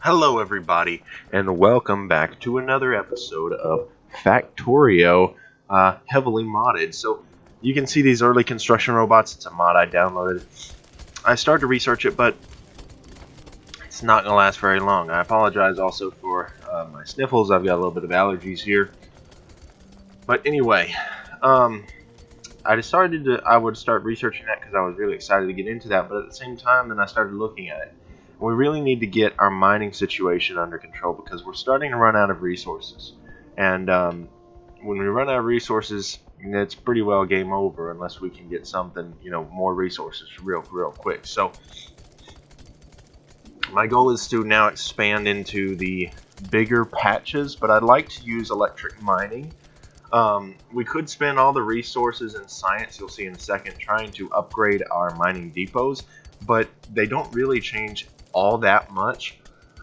Hello, everybody, and welcome back to another episode of Factorio, heavily modded. So you can see these early construction robots. It's a mod I downloaded. I started to research it, but it's not going to last very long. I apologize also for my sniffles. I've got a little bit of allergies here. But anyway, I decided I would start researching that because I was really excited to get into that. But at the same time, then I started looking at it. We really need to get our mining situation under control because we're starting to run out of resources. And when we run out of resources, it's pretty well game over unless we can get something, more resources real quick. So my goal is to now expand into the bigger patches, but I'd like to use electric mining. We could spend all the resources in science, you'll see in a second, trying to upgrade our mining depots, but they don't really change all that much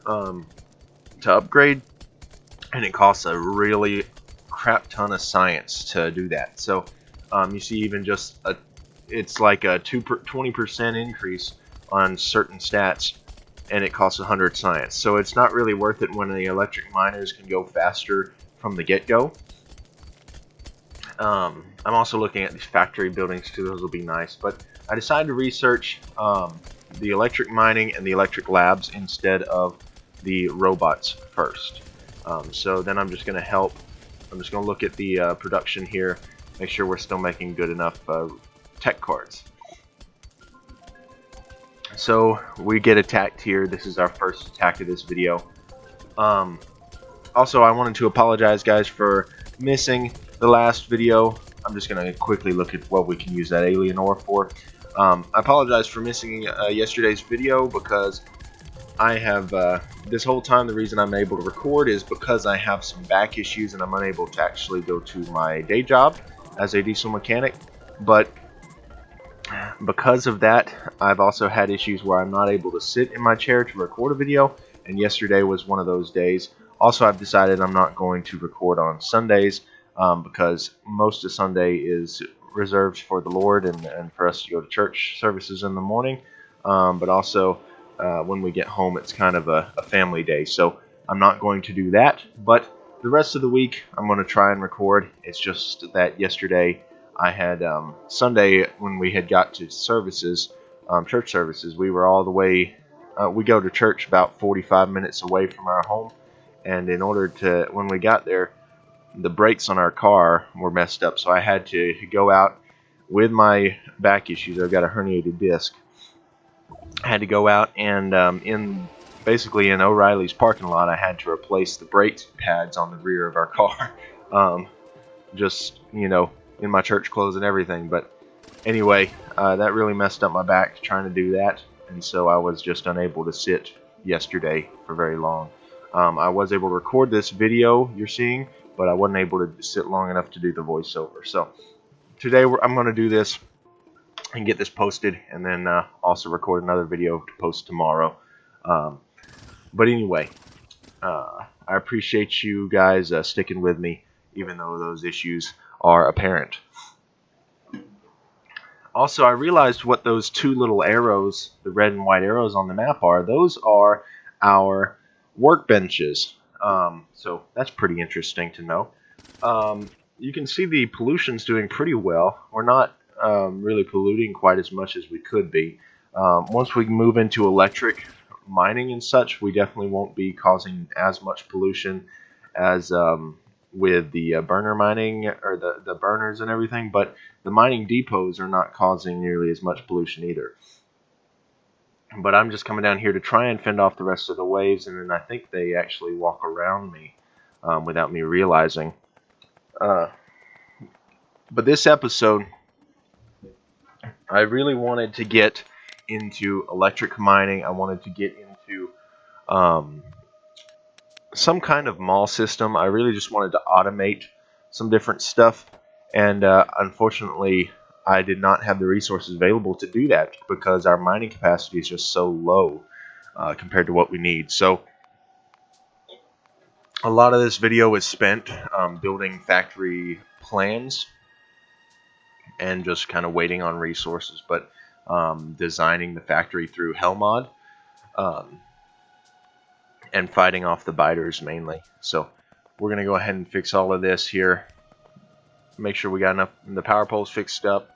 to upgrade, and it costs a really crap ton of science to do that. So you see even just it's like a 20% increase on certain stats, and it costs 100 science. So it's not really worth it when the electric miners can go faster from the get-go. I'm also looking at these factory buildings too. Those will be nice, but I decided to research the electric mining and the electric labs instead of the robots first. So then I'm just going to look at the production here, make sure we're still making good enough tech cards. So we get attacked here. This is our first attack of this video. Also, I wanted to apologize, guys, for missing the last video. I'm just going to quickly look at what we can use that alien ore for. I apologize for missing yesterday's video because I have, this whole time, the reason I'm able to record is because I have some back issues and I'm unable to actually go to my day job as a diesel mechanic. But because of that, I've also had issues where I'm not able to sit in my chair to record a video, and yesterday was one of those days. Also, I've decided I'm not going to record on Sundays because most of Sunday is reserved for the Lord and for us to go to church services in the morning. But also, when we get home, it's kind of a family day. So I'm not going to do that. But the rest of the week, I'm going to try and record. It's just that yesterday I had Sunday when we had got to services, church services, we were all the way, we go to church about 45 minutes away from our home. And in order to, when we got there, the brakes on our car were messed up, so I had to go out with my back issues. I've got a herniated disc. I had to go out and basically in O'Reilly's parking lot, I had to replace the brake pads on the rear of our car. Just, in my church clothes and everything. But anyway, that really messed up my back trying to do that, and so I was just unable to sit yesterday for very long. I was able to record this video you're seeing, but I wasn't able to sit long enough to do the voiceover. So today I'm going to do this and get this posted, and then also record another video to post tomorrow. But anyway, I appreciate you guys sticking with me, even though those issues are apparent. Also, I realized what those two little arrows, the red and white arrows on the map are. Those are our workbenches. So that's pretty interesting to know. You can see the pollution's doing pretty well. We're not really polluting quite as much as we could be. Once we move into electric mining and such, we definitely won't be causing as much pollution as with the burner mining or the burners and everything, but the mining depots are not causing nearly as much pollution either. But I'm just coming down here to try and fend off the rest of the waves, and then I think they actually walk around me without me realizing. But this episode, I really wanted to get into electric mining. I wanted to get into some kind of mall system. I really just wanted to automate some different stuff, and unfortunately I did not have the resources available to do that because our mining capacity is just so low compared to what we need. So a lot of this video is spent building factory plans and just kind of waiting on resources, but designing the factory through Hellmod. and fighting off the biters mainly. So we're going to go ahead and fix all of this here. Make sure we got enough the power poles fixed up.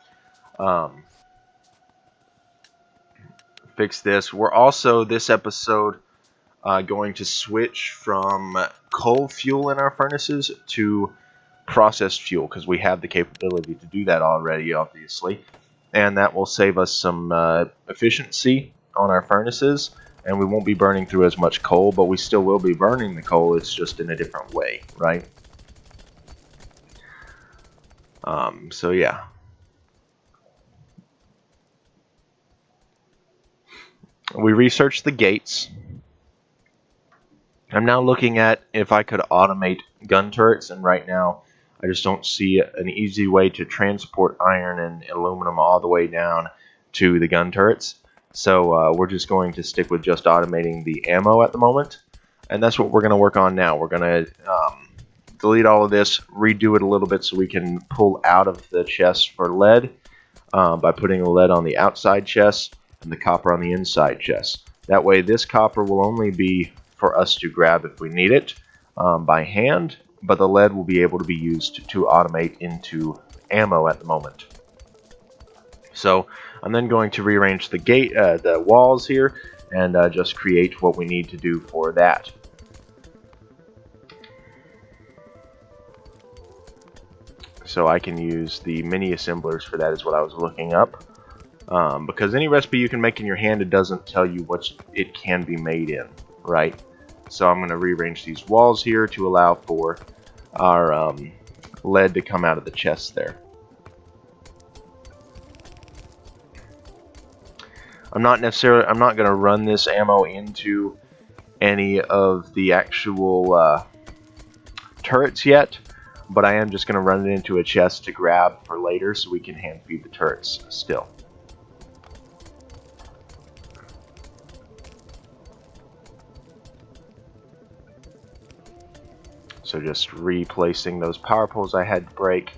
Fix this. We're also this episode going to switch from coal fuel in our furnaces to processed fuel, because we have the capability to do that already, obviously, and that will save us some efficiency on our furnaces, and we won't be burning through as much coal, but we still will be burning the coal. It's just in a different way, right? So yeah. We researched the gates. I'm now looking at if I could automate gun turrets, and right now I just don't see an easy way to transport iron and aluminum all the way down to the gun turrets. So we're just going to stick with just automating the ammo at the moment, and that's what we're going to work on now. We're going to delete all of this, redo it a little bit so we can pull out of the chest for lead by putting the lead on the outside chest and the copper on the inside chest. That way this copper will only be for us to grab if we need it by hand, but the lead will be able to be used to automate into ammo at the moment. So I'm then going to rearrange the walls here, and just create what we need to do for that. So I can use the mini assemblers for that, is what I was looking up. Because any recipe you can make in your hand, it doesn't tell you what it can be made in, right? So I'm going to rearrange these walls here to allow for our lead to come out of the chest there. I'm not going to run this ammo into any of the actual turrets yet, but I am just going to run it into a chest to grab for later so we can hand feed the turrets still. So just replacing those power poles I had to break.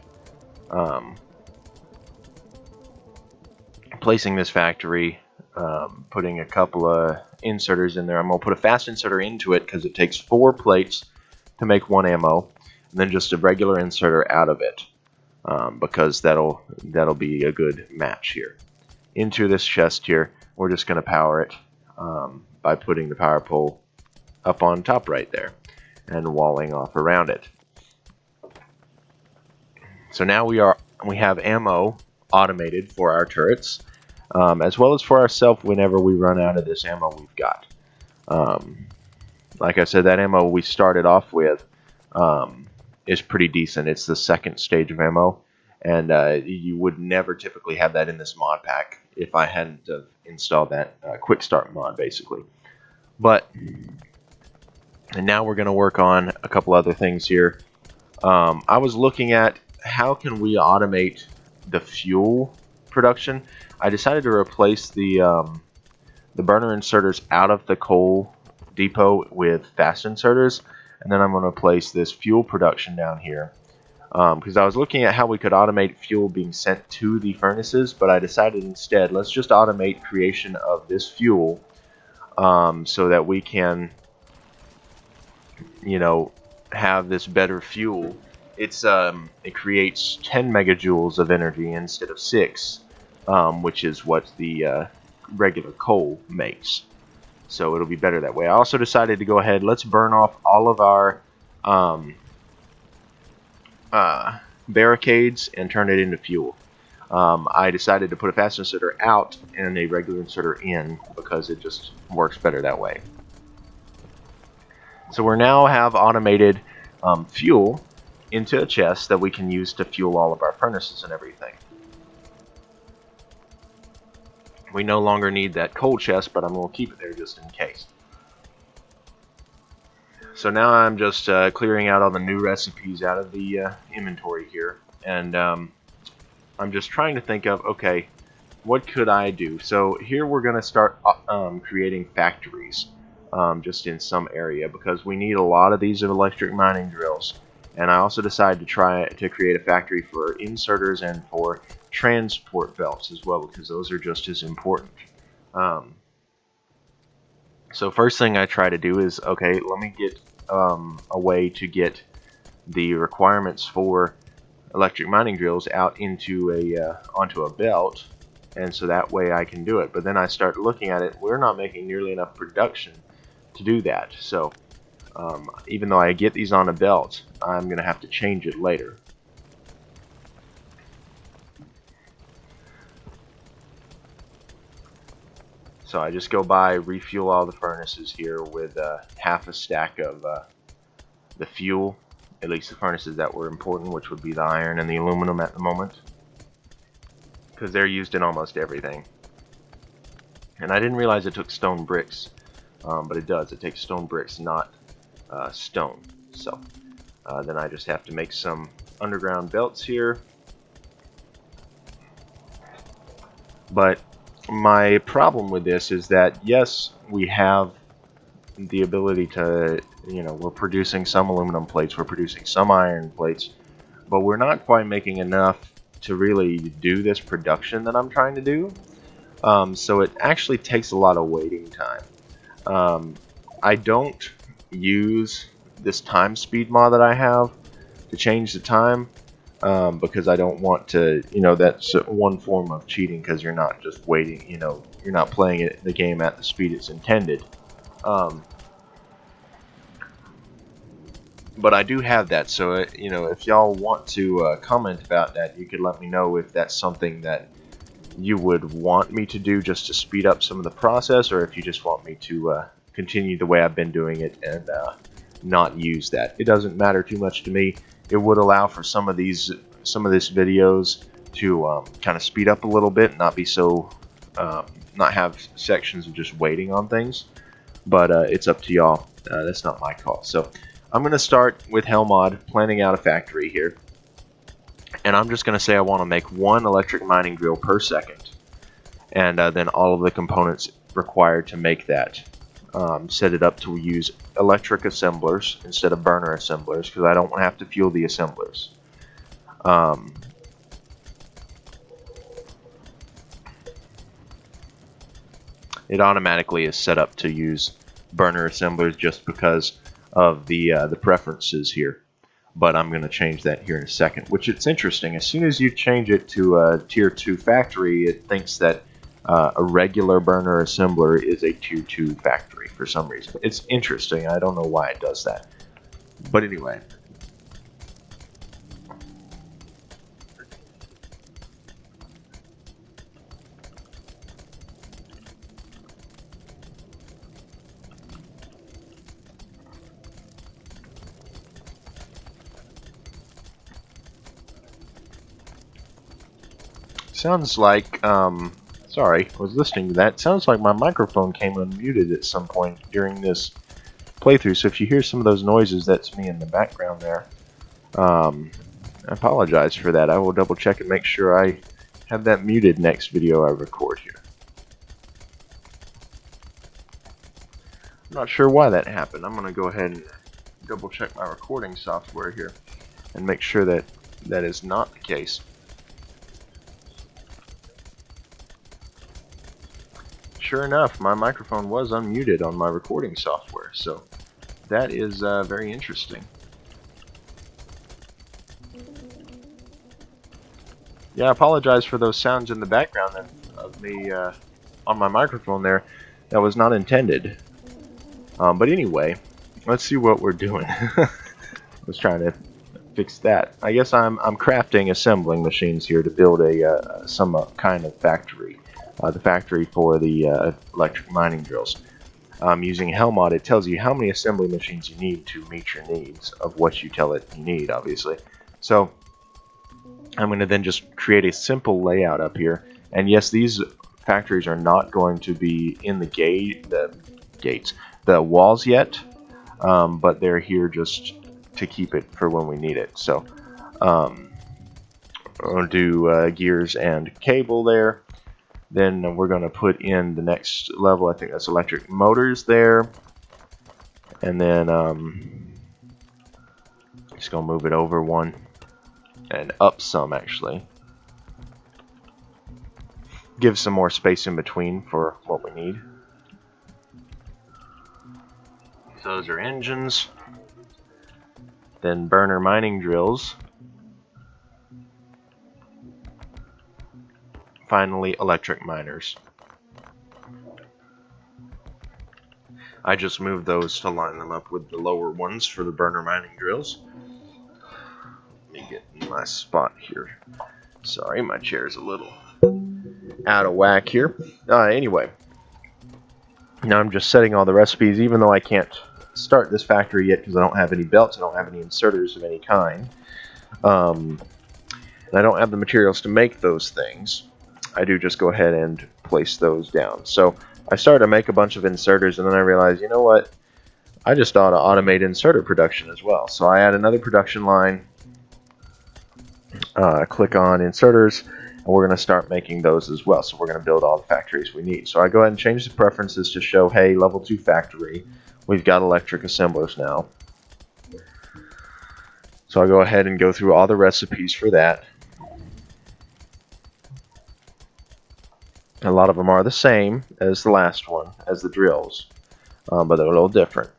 Placing this factory, putting a couple of inserters in there. I'm going to put a fast inserter into it because it takes 4 plates to make 1 ammo, and then just a regular inserter out of it, because that'll be a good match here. Into this chest here, we're just going to power it by putting the power pole up on top right there and walling off around it. So now we have ammo automated for our turrets, as well as for ourselves whenever we run out of this ammo we've got. Like I said, that ammo we started off with is pretty decent. It's the 2nd stage of ammo, and you would never typically have that in this mod pack if I hadn't installed that quick start mod, basically. And now we're going to work on a couple other things here. I was looking at how can we automate the fuel production. I decided to replace the burner inserters out of the coal depot with fast inserters, and then I'm going to place this fuel production down here. Because I was looking at how we could automate fuel being sent to the furnaces, but I decided instead, let's just automate creation of this fuel so that we can, have this better fuel. It creates 10 megajoules of energy instead of 6, which is what the regular coal makes. So it'll be better that way. I also decided to go ahead, let's burn off all of our barricades and turn it into fuel. I decided to put a fast inserter out and a regular inserter in because it just works better that way. So we now have automated fuel into a chest that we can use to fuel all of our furnaces and everything. We no longer need that coal chest, but I'm going to keep it there just in case. So now I'm just clearing out all the new recipes out of the inventory here, and I'm just trying to think of, okay, what could I do? So here we're going to start creating factories just in some area, because we need a lot of these electric mining drills. And I also decided to try to create a factory for inserters and for transport belts as well, because those are just as important. So first thing I try to do is, okay, let me get a way to get the requirements for electric mining drills out into onto a belt, and so that way I can do it. But then I start looking at it, we're not making nearly enough production to do that. So even though I get these on a belt, I'm going to have to change it later. So I just go by, refuel all the furnaces here with half a stack of the fuel, at least the furnaces that were important, which would be the iron and the aluminum at the moment, because they're used in almost everything. And I didn't realize it took stone bricks, but it does. It takes stone bricks, not stone. So then I just have to make some underground belts here. But my problem with this is that, yes, we have the ability to, we're producing some aluminum plates, we're producing some iron plates, but we're not quite making enough to really do this production that I'm trying to do. So it actually takes a lot of waiting time. I don't use this time speed mod that I have to change the time, because I don't want to, that's one form of cheating, because you're not just waiting, you're not playing the game at the speed it's intended. But I do have that, so if y'all want to comment about that, you could let me know if that's something that you would want me to do just to speed up some of the process, or if you just want me to continue the way I've been doing it and not use that. It doesn't matter too much to me. It would allow for some of this videos to kind of speed up a little bit, not be so, not have sections of just waiting on things. But it's up to y'all. That's not my call. So I'm going to start with Hellmod, planning out a factory here. And I'm just going to say I want to make one electric mining drill per second. And then all of the components required to make that. Set it up to use electric assemblers instead of burner assemblers, because I don't want to have to fuel the assemblers. It automatically is set up to use burner assemblers just because of the preferences here. But I'm going to change that here in a second, which it's interesting. As soon as you change it to a tier 2 factory, it thinks that a regular burner assembler is a tier 2 factory for some reason. It's interesting. I don't know why it does that. But anyway. Sounds like, sorry, I was listening to that. Sounds like my microphone came unmuted at some point during this playthrough, so if you hear some of those noises, that's me in the background there. I apologize for that. I will double check and make sure I have that muted next video I record here. I'm not sure why that happened. I'm going to go ahead and double check my recording software here and make sure that that is not the case. Sure enough, my microphone was unmuted on my recording software, so that is very interesting. Yeah, I apologize for those sounds in the background of me on my microphone there. That was not intended. But anyway, let's see what we're doing. I was trying to fix that. I guess I'm crafting assembling machines here to build some kind of factory. The factory for the electric mining drills. Using Hellmod, it tells you how many assembly machines you need to meet your needs of what you tell it you need, obviously. So I'm going to then just create a simple layout up here. And yes, these factories are not going to be in the walls yet, but they're here just to keep it for when we need it. So we'll do gears and cable there. Then we're going to put in the next level. I think that's electric motors there. And then just going to move it over one and up some, actually. Give some more space in between for what we need. Those are engines. Then burner mining drills. Finally, electric miners. I just moved those to line them up with the lower ones for the burner mining drills. Let me get in my spot here. Sorry, my chair's a little out of whack here. Anyway, now I'm just setting all the recipes, even though I can't start this factory yet because I don't have any belts, I don't have any inserters of any kind. And I don't have the materials to make those things. I do just go ahead and place those down. So I started to make a bunch of inserters, and then I realized, you know what? I just ought to automate inserter production as well. So I add another production line, click on inserters, and we're going to start making those as well. So we're going to build all the factories we need. So I go ahead and change the preferences to show, hey, level 2 factory. We've got electric assemblers now. So I go ahead and go through all the recipes for that. A lot of them are the same as the last one, as the drills, but they're a little different.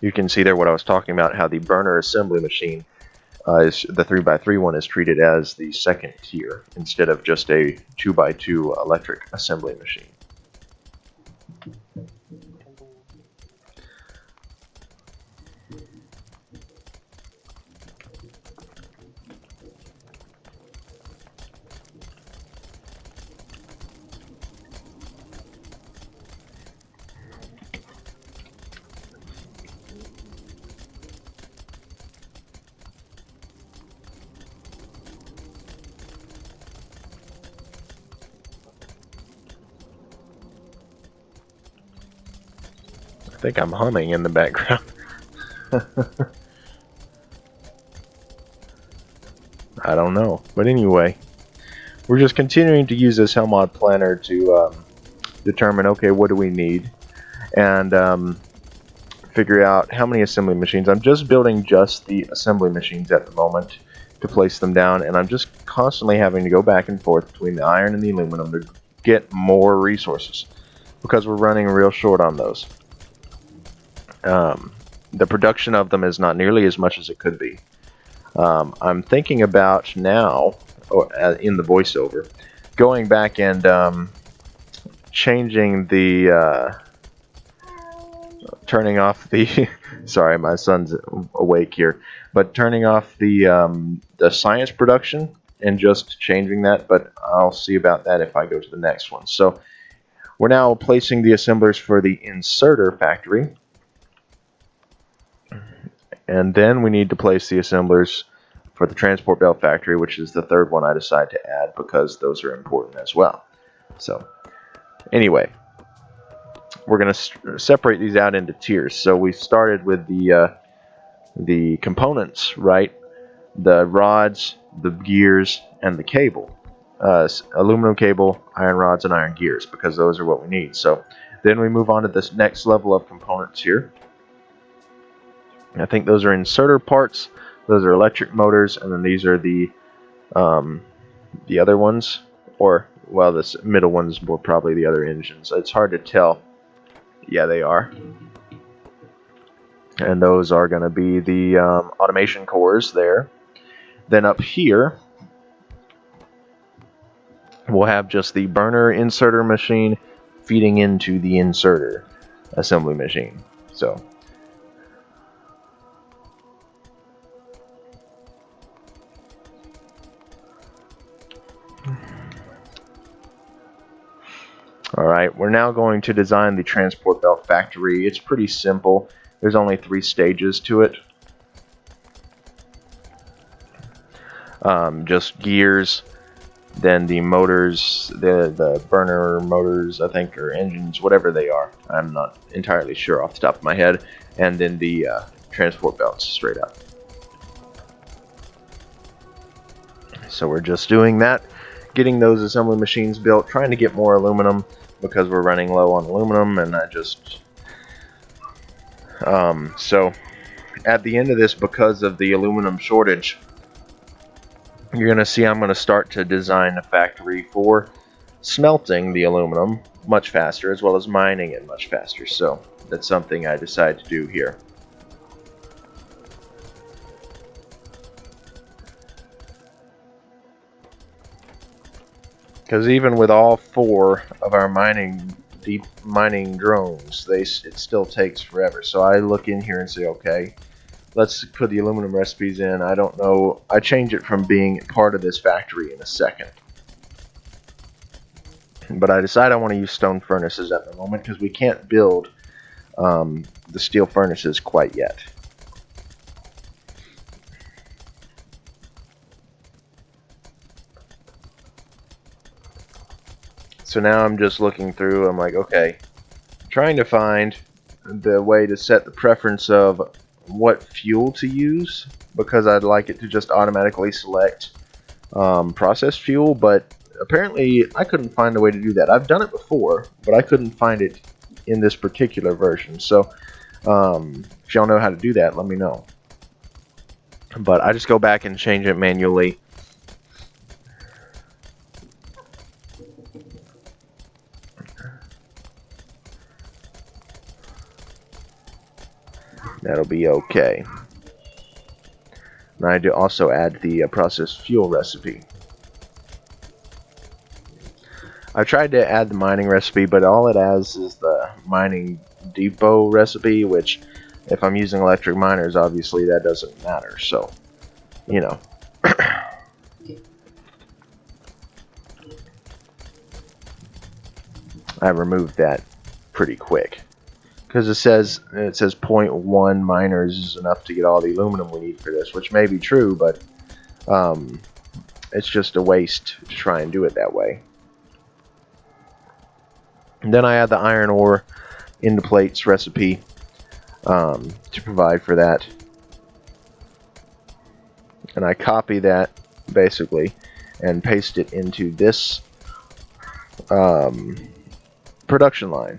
You can see there what I was talking about, how the burner assembly machine, is the 3x3 one, is treated as the second tier instead of just a 2x2 electric assembly machine. I think I'm humming in the background. I don't know. But anyway, we're just continuing to use this Helmod planner to determine, okay, what do we need? And figure out how many assembly machines. I'm just building just the assembly machines at the moment to place them down, and I'm just constantly having to go back and forth between the iron and the aluminum to get more resources because we're running real short on those. The production of them is not nearly as much as it could be. I'm thinking about now, in the voiceover, going back and changing the, turning off the, sorry, my son's awake here, but turning off the science production and just changing that, but I'll see about that if I go to the next one. So we're now placing the assemblers for the inserter factory. And then we need to place the assemblers for the transport belt factory, which is the third one I decide to add because those are important as well. So anyway, we're going to separate these out into tiers. So we started with the components, right? The rods, the gears, and the cable. Aluminum cable, iron rods, and iron gears, because those are what we need. So then we move on to this next level of components here. I think those are inserter parts, those are electric motors, and then these are the other ones, or, well, this middle ones were probably the other engines. It's hard to tell. Yeah, they are. And those are going to be the automation cores there. Then up here, we'll have just the burner inserter machine feeding into the inserter assembly machine. So alright, we're now going to design the transport belt factory. It's pretty simple. There's only 3 stages to it. Just gears, then the motors, the burner motors, I think, or engines, whatever they are. I'm not entirely sure off the top of my head. And then the transport belts straight up. So we're just doing that, getting those assembly machines built, trying to get more aluminum because we're running low on aluminum, and I just... so at the end of this, because of the aluminum shortage, you're going to see I'm going to start to design a factory for smelting the aluminum much faster, as well as mining it much faster. So that's something I decided to do here. Because even with all 4 of our deep mining drones, it still takes forever. So I look in here and say, okay, let's put the aluminum recipes in. I don't know. I change it from being part of this factory in a second. But I decide I want to use stone furnaces at the moment because we can't build the steel furnaces quite yet. So now I'm just looking through. I'm like, okay, trying to find the way to set the preference of what fuel to use, because I'd like it to just automatically select processed fuel, but apparently I couldn't find a way to do that. I've done it before, but I couldn't find it in this particular version. So if y'all know how to do that, let me know. But I just go back and change it manually. That'll be okay. And I do also add the processed fuel recipe. I tried to add the mining recipe, but all it has is the mining depot recipe, which if I'm using electric miners, obviously that doesn't matter. So, you know. I removed that pretty quick. Because it says 0.1 miners is enough to get all the aluminum we need for this, which may be true, but it's just a waste to try and do it that way. And then I add the iron ore into plates recipe to provide for that. And I copy that basically and paste it into this production line.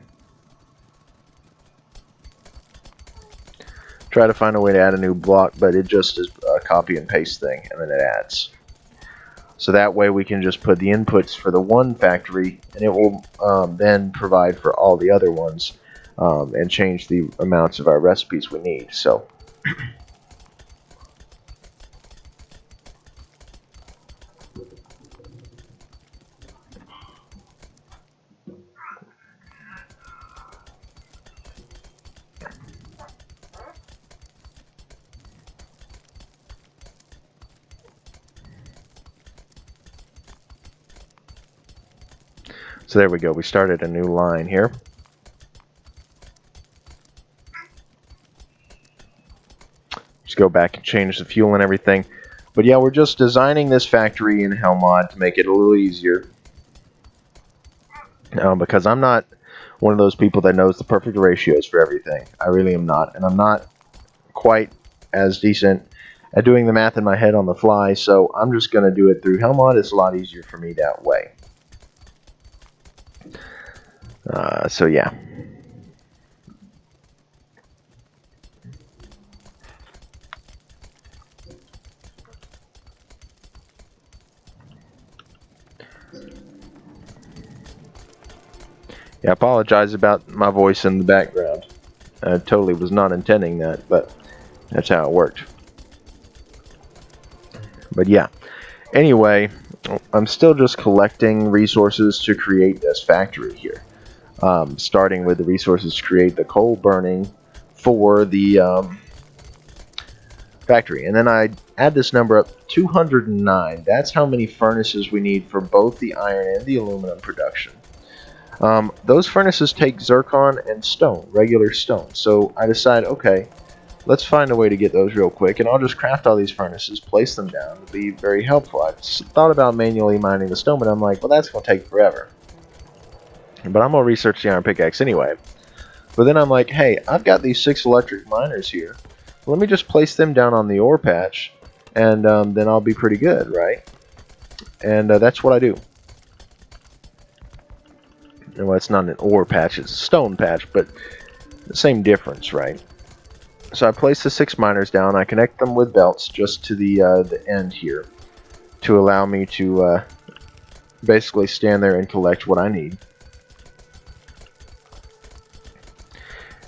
Try to find a way to add a new block, but it just is a copy and paste thing, and then it adds. So that way we can just put the inputs for the one factory, and it will then provide for all the other ones and change the amounts of our recipes we need. So So there we go. We started a new line here. Just go back and change the fuel and everything. But yeah, we're just designing this factory in Hellmod to make it a little easier. Because I'm not one of those people that knows the perfect ratios for everything. I really am not. And I'm not quite as decent at doing the math in my head on the fly. So I'm just going to do it through Hellmod. It's a lot easier for me that way. So yeah. Yeah, I apologize about my voice in the background. I totally was not intending that, but that's how it worked. But yeah. Anyway, I'm still just collecting resources to create this factory here. Starting with the resources to create the coal burning for the factory. And then I add this number up, 209. That's how many furnaces we need for both the iron and the aluminum production. Those furnaces take zircon and stone, regular stone. So I decide, okay, let's find a way to get those real quick, and I'll just craft all these furnaces, place them down. It'll be very helpful. I've thought about manually mining the stone, but I'm like, well, that's going to take forever. But I'm going to research the iron pickaxe anyway. But then I'm like, hey, I've got these 6 electric miners here. Let me just place them down on the ore patch, and then I'll be pretty good, right? And that's what I do. Well, it's not an ore patch, it's a stone patch, but the same difference, right? So I place the 6 miners down. I connect them with belts just to the end here to allow me to basically stand there and collect what I need.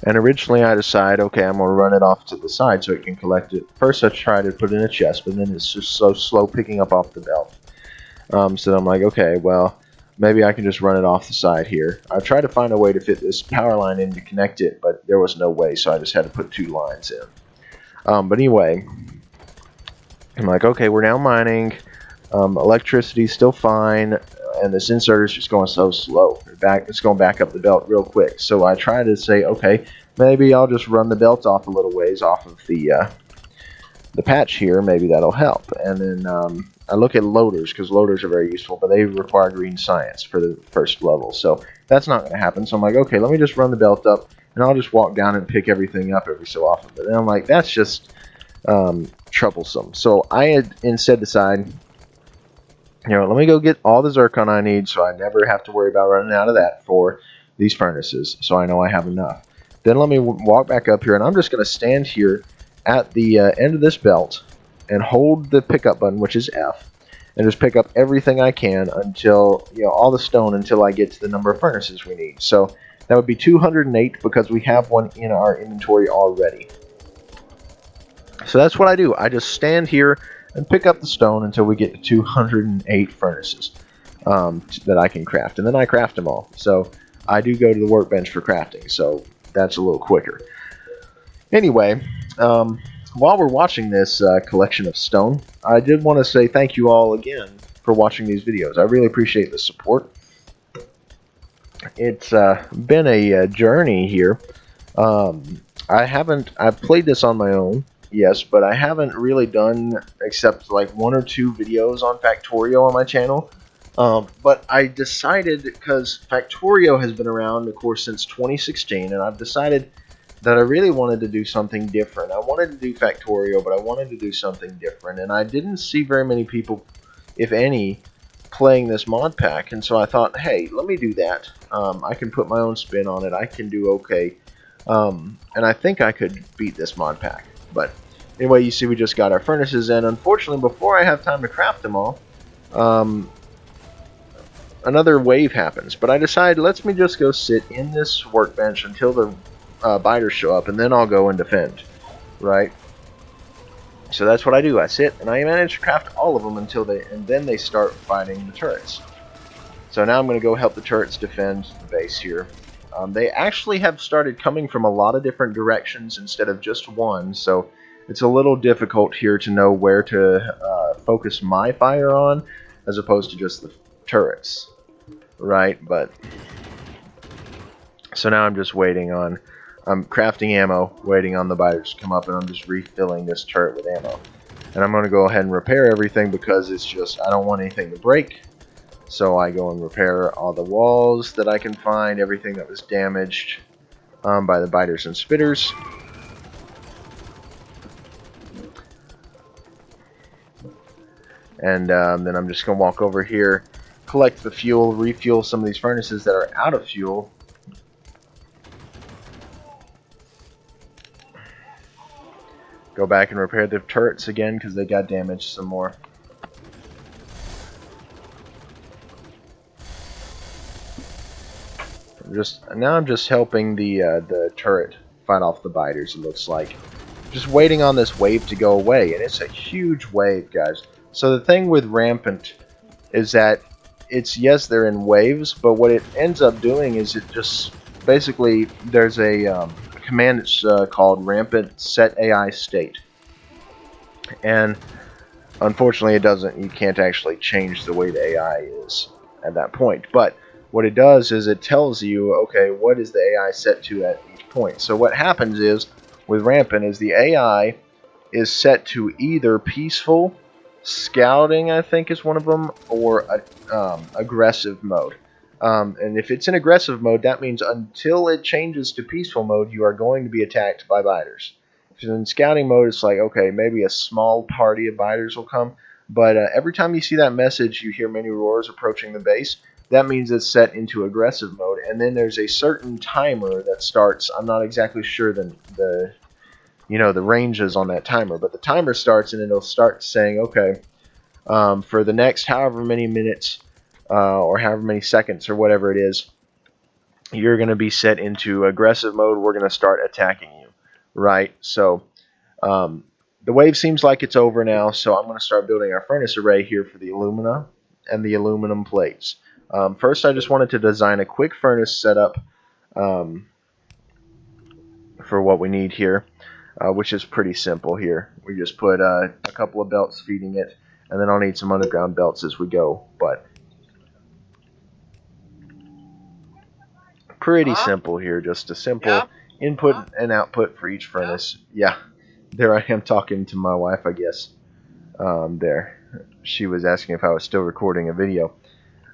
And originally I decide, okay, I'm going to run it off to the side so it can collect it. First I try to put it in a chest, but then it's just so slow picking up off the belt. So I'm like, okay, well, maybe I can just run it off the side here. I tried to find a way to fit this power line in to connect it, but there was no way, so I just had to put 2 lines in. But anyway, I'm like, okay, we're now mining. Electricity's still fine, and this inserter's just going so slow. It's going back up the belt real quick. So I try to say, okay, maybe I'll just run the belt off a little ways off of the patch here. Maybe that'll help. And then I look at loaders, because loaders are very useful, but they require green science for the first level. So that's not going to happen. So I'm like, okay, let me just run the belt up, and I'll just walk down and pick everything up every so often. But then I'm like, that's just troublesome. So I had instead decided, let me go get all the zircon I need so I never have to worry about running out of that for these furnaces, so I know I have enough. Then let me walk back up here, and I'm just going to stand here at the end of this belt and hold the pickup button, which is F, and just pick up everything I can until, all the stone until I get to the number of furnaces we need. So that would be 208 because we have one in our inventory already. So that's what I do. I just stand here and pick up the stone until we get to 208 furnaces that I can craft. And then I craft them all. So I do go to the workbench for crafting, so that's a little quicker. Anyway, while we're watching this collection of stone, I did want to say thank you all again for watching these videos. I really appreciate the support. It's been a journey here. I've played this on my own. Yes, but I haven't really done except like 1 or 2 videos on Factorio on my channel. But I decided, because Factorio has been around, of course, since 2016, and I've decided that I really wanted to do something different. I wanted to do Factorio, but I wanted to do something different, and I didn't see very many people, if any, playing this mod pack, and so I thought, hey, let me do that. I can put my own spin on it. I can do okay, and I think I could beat this mod pack. But anyway, you see we just got our furnaces in. Unfortunately, before I have time to craft them all, another wave happens. But I decided, let me just go sit in this workbench until the biters show up, and then I'll go and defend, right? So that's what I do. I sit, and I manage to craft all of them and then they start fighting the turrets. So now I'm going to go help the turrets defend the base here. They actually have started coming from a lot of different directions instead of just one, so it's a little difficult here to know where to focus my fire on as opposed to just the turrets, right? But so now I'm just waiting on, I'm crafting ammo, waiting on the biters to come up, and I'm just refilling this turret with ammo. And I'm going to go ahead and repair everything because it's just, I don't want anything to break. So I go and repair all the walls that I can find, everything that was damaged by the biters and spitters. And then I'm just going to walk over here, collect the fuel, refuel some of these furnaces that are out of fuel. Go back and repair the turrets again because they got damaged some more. Now I'm just helping the turret fight off the biters, it looks like. Just waiting on this wave to go away, and it's a huge wave, guys. So the thing with Rampant is that yes, they're in waves, but what it ends up doing is it just basically, there's a command that's called Rampant Set AI State. And unfortunately you can't actually change the way the AI is at that point. But what it does is it tells you, okay, what is the AI set to at each point. So what happens is, with Rampant, is the AI is set to either peaceful, scouting, I think is one of them, or aggressive mode. And if it's in aggressive mode, that means until it changes to peaceful mode, you are going to be attacked by biters. If it's in scouting mode, it's like, okay, maybe a small party of biters will come. But every time you see that message, you hear many roars approaching the base. That means it's set into aggressive mode, and then there's a certain timer that starts. I'm not exactly sure the ranges on that timer, but the timer starts, and it'll start saying, okay, for the next however many minutes, or however many seconds or whatever it is, you're going to be set into aggressive mode. We're going to start attacking you, right? So um, the wave seems like it's over now, so I'm going to start building our furnace array here for the alumina and the aluminum plates. First, I just wanted to design a quick furnace setup um, for what we need here, which is pretty simple here. We just put a couple of belts feeding it, and then I'll need some underground belts as we go, but pretty simple here, just a simple input and output for each furnace. Yeah, there I am talking to my wife, I guess. There, she was asking if I was still recording a video,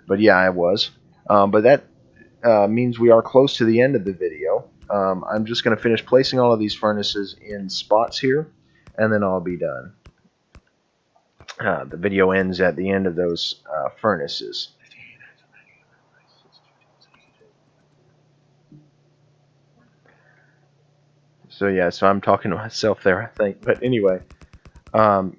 but yeah, I was. But that means we are close to the end of the video. I'm just going to finish placing all of these furnaces in spots here, and then I'll be done. The video ends at the end of those furnaces. So yeah, so I'm talking to myself there, I think. But anyway, so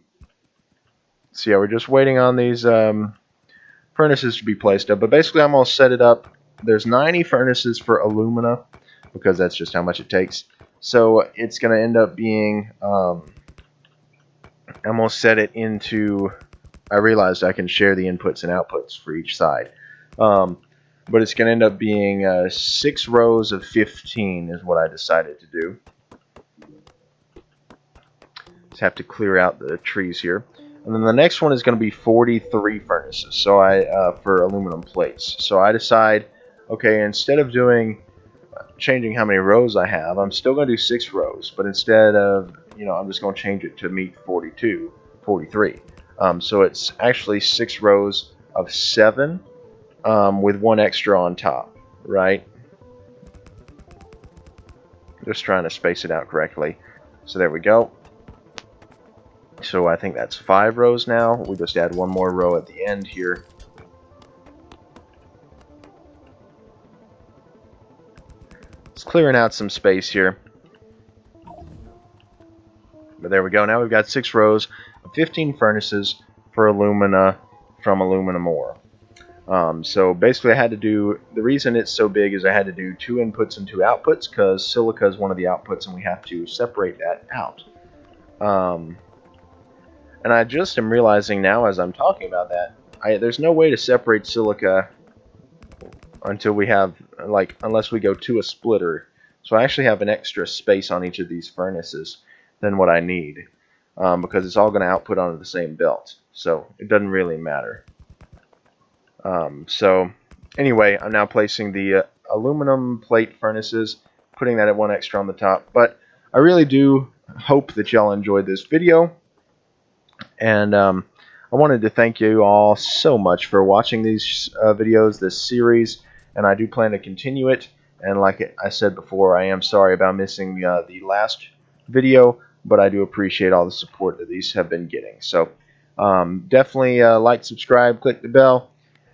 yeah, we're just waiting on these furnaces to be placed up. But basically, I'm all set it up. There's 90 furnaces for alumina, because that's just how much it takes. So it's going to end up being, I'm going to set it into, I realized I can share the inputs and outputs for each side. But it's going to end up being 6 rows of 15 is what I decided to do. Just have to clear out the trees here. And then the next one is going to be 43 furnaces, so for aluminum plates. So I decide, okay, instead of changing how many rows I have, I'm still going to do 6 rows, but instead of, I'm just going to change it to meet 43. So it's actually 6 rows of 7 with 1 extra on top, right? Just trying to space it out correctly. So there we go. So I think that's 5 rows now. We just add 1 more row at the end here. It's clearing out some space here. But there we go. Now we've got 6 rows of 15 furnaces for alumina from aluminum ore. So basically I had to do, the reason it's so big is I had to do 2 inputs and 2 outputs, because silica is one of the outputs and we have to separate that out. And I just am realizing now as I'm talking about that, there's no way to separate silica until we have, unless we go to a splitter. So I actually have an extra space on each of these furnaces than what I need, because it's all going to output onto the same belt. So it doesn't really matter. So anyway, I'm now placing the aluminum plate furnaces, putting that at 1 extra on the top. But I really do hope that y'all enjoyed this video. And I wanted to thank you all so much for watching these videos, this series, and I do plan to continue it. And like I said before, I am sorry about missing the last video, but I do appreciate all the support that these have been getting. So definitely like, subscribe, click the bell,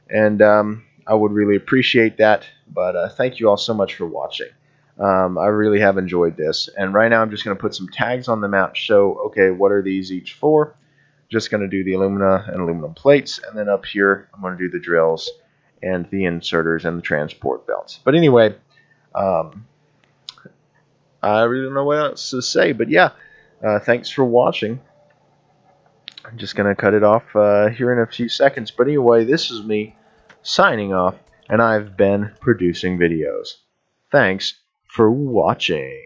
and I would really appreciate that. But thank you all so much for watching. I really have enjoyed this. And right now I'm just going to put some tags on the map to show, okay, what are these each for? Just going to do the alumina and aluminum plates, and then up here I'm going to do the drills and the inserters and the transport belts. But anyway, I really don't know what else to say, but yeah, thanks for watching. I'm just going to cut it off here in a few seconds. But anyway, this is me signing off, and I've been producing videos. Thanks for watching.